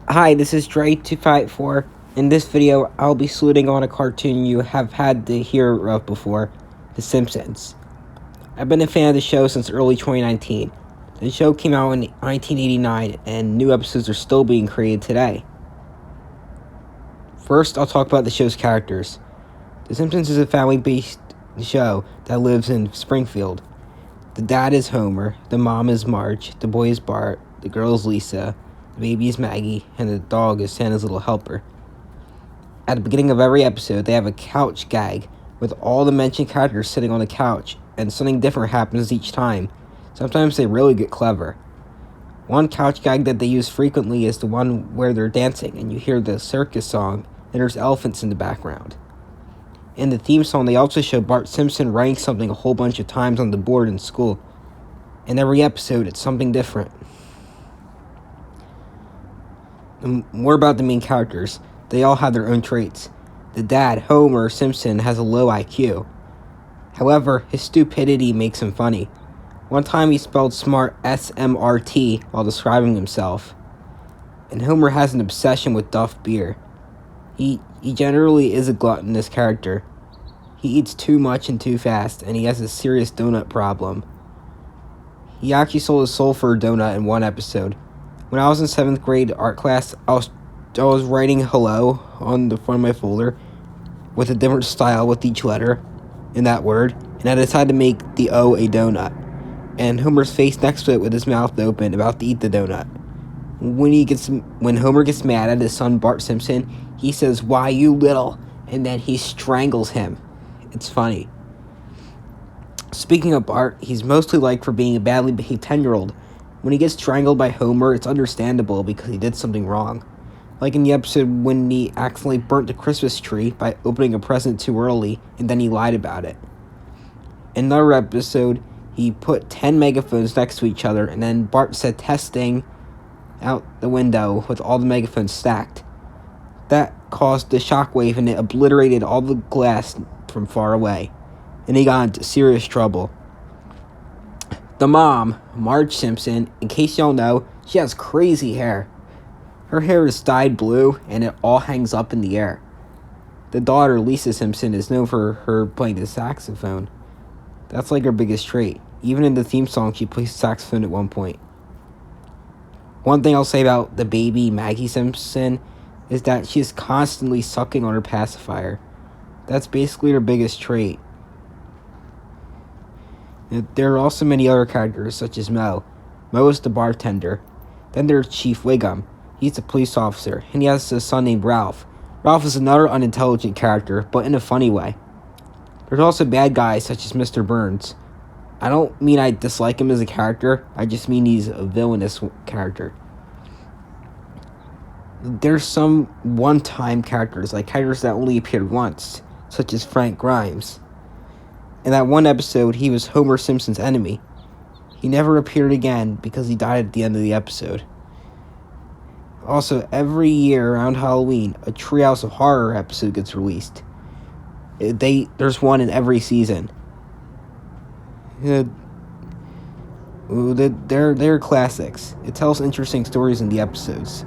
Hi, this is DrayYoutube584. In this video, I'll be saluting on a cartoon you have had to hear of before, The Simpsons. I've been a fan of the show since early 2019. The show came out in 1989, and new episodes are still being created today. First, I'll talk about the show's characters. The Simpsons is a family-based show that lives in Springfield. The dad is Homer, the mom is Marge, the boy is Bart, the girl is Lisa, the baby is Maggie, and the dog is Santa's little helper. At the beginning of every episode, they have a couch gag with all the mentioned characters sitting on the couch, and something different happens each time. Sometimes they really get clever. One couch gag that they use frequently is the one where they're dancing, and you hear the circus song, and there's elephants in the background. In the theme song, they also show Bart Simpson writing something a whole bunch of times on the board in school. In every episode, it's something different. More about the main characters. They all have their own traits. The dad, Homer Simpson, has a low IQ. However, his stupidity makes him funny. One time he spelled smart S-M-R-T while describing himself. And Homer has an obsession with Duff beer. He generally is a gluttonous character. He eats too much and too fast, and he has a serious donut problem. He actually sold his soul for a donut in one episode. When I was in 7th grade art class, I was writing hello on the front of my folder with a different style with each letter in that word, and I decided to make the O a donut, and Homer's face next to it with his mouth open, about to eat the donut. When Homer gets mad at his son Bart Simpson, he says, "Why, you little," and then he strangles him. It's funny. Speaking of Bart, he's mostly liked for being a badly behaved 10-year-old. When he gets strangled by Homer, it's understandable because he did something wrong. Like in the episode when he accidentally burnt the Christmas tree by opening a present too early, and then he lied about it. In another episode, he put 10 megaphones next to each other, and then Bart said testing out the window with all the megaphones stacked. That caused the shockwave, and it obliterated all the glass from far away, and he got into serious trouble. The mom, Marge Simpson, in case y'all know, she has crazy hair. Her hair is dyed blue, and it all hangs up in the air. The daughter, Lisa Simpson, is known for her playing the saxophone. That's like her biggest trait. Even in the theme song, she plays saxophone at one point. One thing I'll say about the baby, Maggie Simpson, is that she is constantly sucking on her pacifier. That's basically her biggest trait. There are also many other characters, such as Mo. Mo is the bartender. Then there's Chief Wiggum. He's a police officer, and he has a son named Ralph. Ralph is another unintelligent character, but in a funny way. There's also bad guys, such as Mr. Burns. I don't mean I dislike him as a character, I just mean he's a villainous character. There's some one-time characters, like characters that only appeared once, such as Frank Grimes. In that one episode, he was Homer Simpson's enemy. He never appeared again because he died at the end of the episode. Also, every year around Halloween, a Treehouse of Horror episode gets released. There's one in every season. They're classics. It tells interesting stories in the episodes.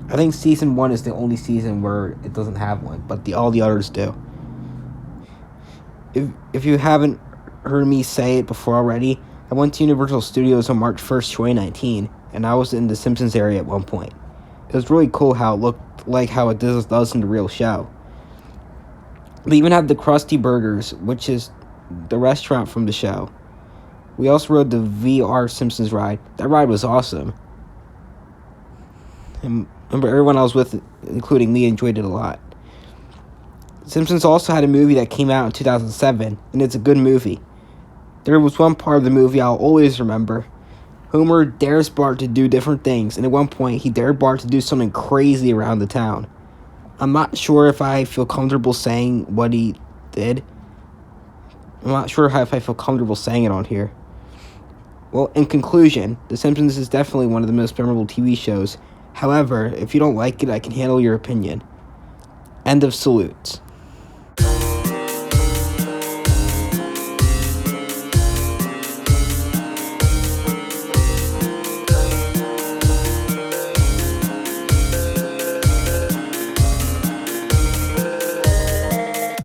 I think season 1 is the only season where it doesn't have one, but all the others do. If you haven't heard me say it before already, I went to Universal Studios on March 1st, 2019, and I was in the Simpsons area at one point. It was really cool how it looked like how it does in the real show. They even have the Krusty Burgers, which is the restaurant from the show. We also rode the VR Simpsons ride. That ride was awesome. And remember, everyone I was with, including me, enjoyed it a lot. Simpsons also had a movie that came out in 2007, and it's a good movie. There was one part of the movie I'll always remember. Homer dares Bart to do different things, and at one point he dared Bart to do something crazy around the town. I'm not sure if I feel comfortable saying what he did. I'm not sure if I feel comfortable saying it on here. Well, in conclusion, The Simpsons is definitely one of the most memorable TV shows. However, if you don't like it, I can handle your opinion. End of salutes.